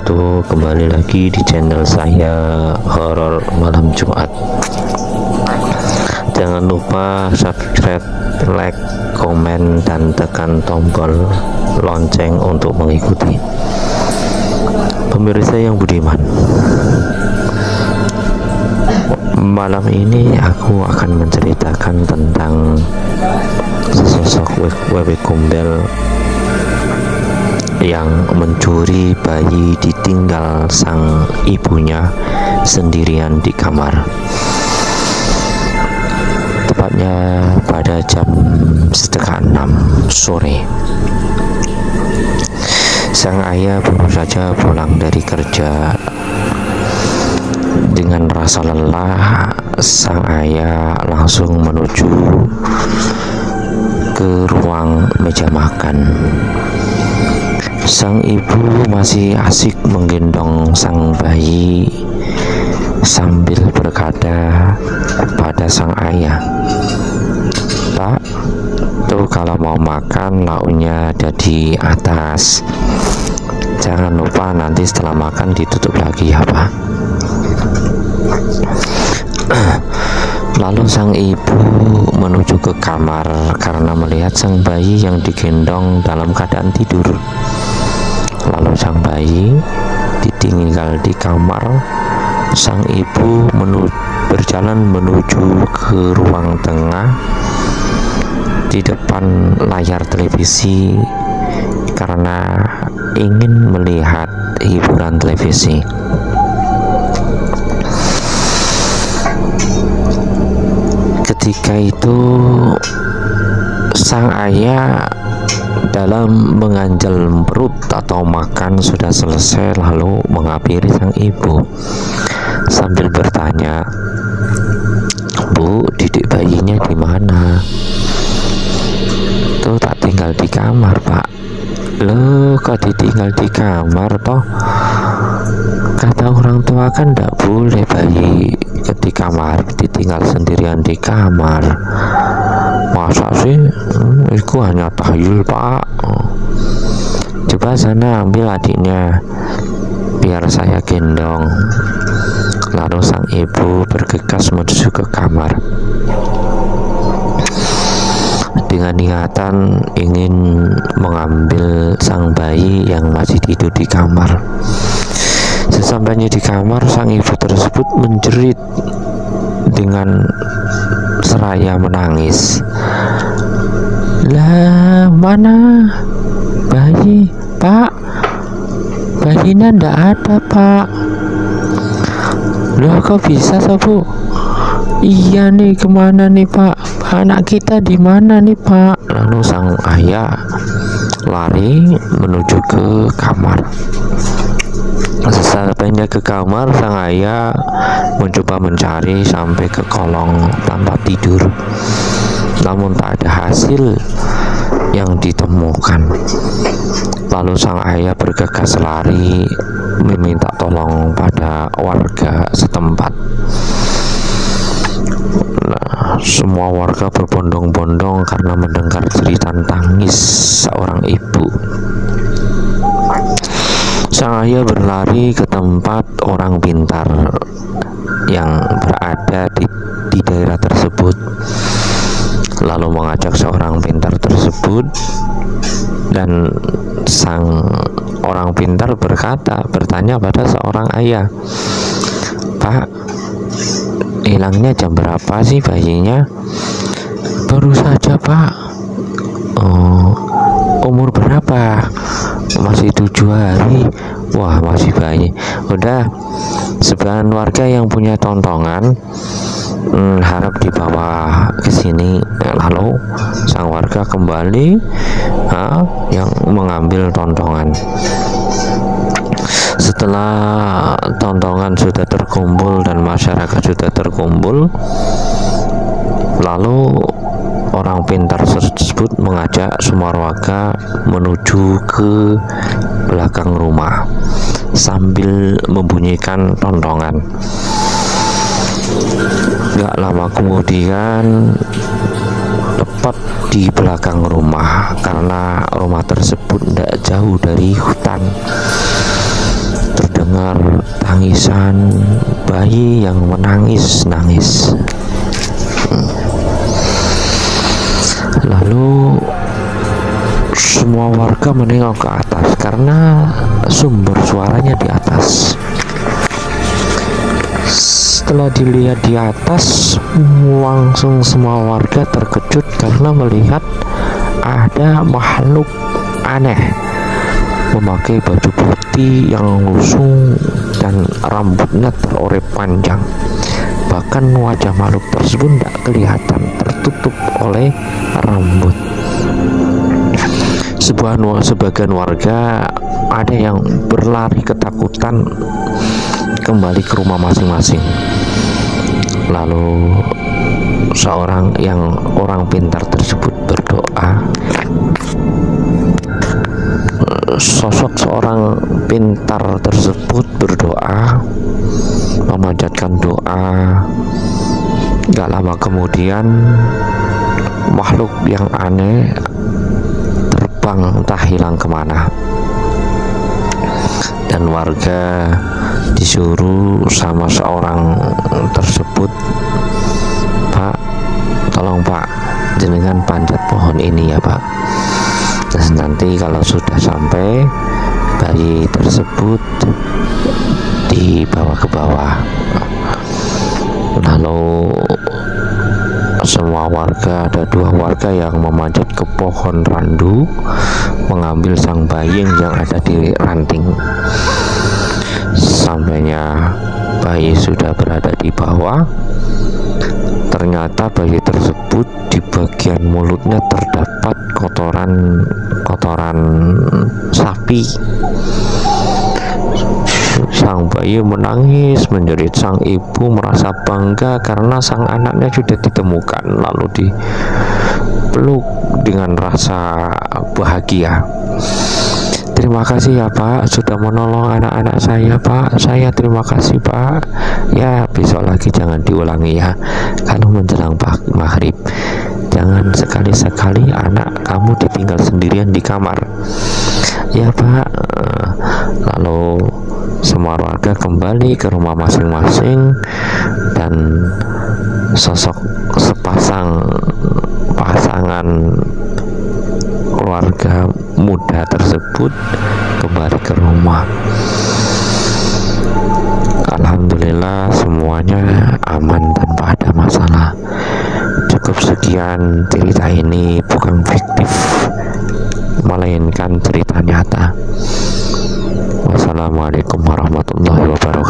wabarakatuh. Kembali lagi di channel saya Horor Malam Jumat. Jangan lupa subscribe, like, komen, dan tekan tombol lonceng untuk mengikuti. Pemirsa yang budiman, malam ini aku akan menceritakan tentang sesosok wewe gombel yang mencuri bayi ditinggal sang ibunya sendirian di kamar. Tepatnya pada jam 5:30 sore. Sang ayah baru saja pulang dari kerja. Dengan rasa lelah, sang ayah langsung menuju ke ruang meja makan. Sang ibu masih asik menggendong sang bayi sambil berkata pada sang ayah, "Pak, tuh kalau mau makan lauknya ada di atas. Jangan lupa nanti setelah makan ditutup lagi ya, Pak." Lalu sang ibu menuju ke kamar karena melihat sang bayi yang digendong dalam keadaan tidur. Lalu sang bayi ditinggal di kamar. Sang ibu berjalan menuju ke ruang tengah di depan layar televisi karena ingin melihat hiburan televisi. Ketika itu sang ayah dalam menganjal perut atau makan sudah selesai, lalu menghampiri sang ibu sambil bertanya, "Bu, didik bayinya di mana?" "Tuh tak tinggal di kamar, Pak." "Loh, kok ditinggal di kamar toh? Kata orang tua kan tidak boleh bayi di kamar ditinggal sendirian di kamar." "Masa sih? Itu hanya tahyul, Pak. Coba sana ambil adiknya biar saya gendong." Lalu sang ibu bergegas menuju ke kamar dengan niatan ingin mengambil sang bayi yang masih tidur di kamar. Sesampainya di kamar, sang ibu tersebut menjerit dengan seraya menangis. "Lah, mana bayi, Pak? Bayinya ndak ada, Pak." "Loh, kok bisa, Bu?" "Iya nih, kemana nih, Pak? Anak kita di mana nih, Pak?" Lalu sang ayah lari menuju ke kamar. Sesampainya ke kamar, sang ayah mencoba mencari sampai ke kolong tempat tidur, namun tak ada hasil yang ditemukan. Lalu sang ayah bergegas lari meminta tolong pada warga setempat. Nah, semua warga berbondong-bondong karena mendengar cerita tangis seorang ibu. Sang ayah berlari ke tempat orang pintar yang berada di daerah tersebut, lalu mengajak seorang pintar tersebut, dan sang orang pintar bertanya pada seorang ayah, "Pak, hilangnya jam berapa sih bayinya?" "Baru saja, Pak." "Oh, umur berapa?" "Masih 7 hari." "Wah, masih bayi." "Udah, sebagian warga yang punya tontongan harap dibawa ke sini." Lalu sang warga kembali yang mengambil tontongan. Setelah tontongan sudah terkumpul dan masyarakat sudah terkumpul, lalu orang pintar tersebut mengajak semua warga menuju ke belakang rumah sambil membunyikan tontongan. Gak lama kemudian, tepat di belakang rumah, karena rumah tersebut tidak jauh dari hutan, mendengar tangisan bayi yang menangis-nangis. Lalu semua warga menengok ke atas karena sumber suaranya di atas. Setelah dilihat di atas, langsung semua warga terkejut karena melihat ada makhluk aneh memakai baju putih yang lusuh dan rambutnya terorek panjang. Bahkan wajah makhluk tersebut tidak kelihatan, tertutup oleh rambut. Sebagian warga ada yang berlari ketakutan kembali ke rumah masing-masing. Lalu orang pintar tersebut berdoa. Sosok seorang pintar tersebut berdoa, memanjatkan doa. Gak lama kemudian makhluk yang aneh terbang entah hilang kemana, dan warga disuruh sama seorang tersebut, "Pak, tolong Pak, jenengan panjat pohon ini ya Pak. Terus nanti kalau sudah sampai, bayi tersebut dibawa ke bawah." Lalu semua warga, ada 2 warga yang memanjat ke pohon randu, mengambil sang bayi yang ada di ranting. Sampainya bayi sudah berada di bawah, ternyata bayi tersebut di bagian mulutnya terdapat kotoran sapi. Sang bayi menangis menjerit. Sang ibu merasa bangga karena sang anaknya sudah ditemukan, lalu dipeluk dengan rasa bahagia. "Terima kasih ya Pak, sudah menolong anak-anak saya Pak. Saya terima kasih Pak. Ya, besok lagi jangan diulangi ya. Kalau menjelang maghrib, jangan sekali-sekali anak kamu ditinggal sendirian di kamar. Ya Pak." Lalu semua warga kembali ke rumah masing-masing, dan pasangan keluarga muda tersebut kembali ke rumah. Alhamdulillah semuanya aman tanpa ada masalah. Cukup sekian cerita ini, bukan fiktif melainkan cerita nyata. Wassalamualaikum warahmatullahi wabarakatuh.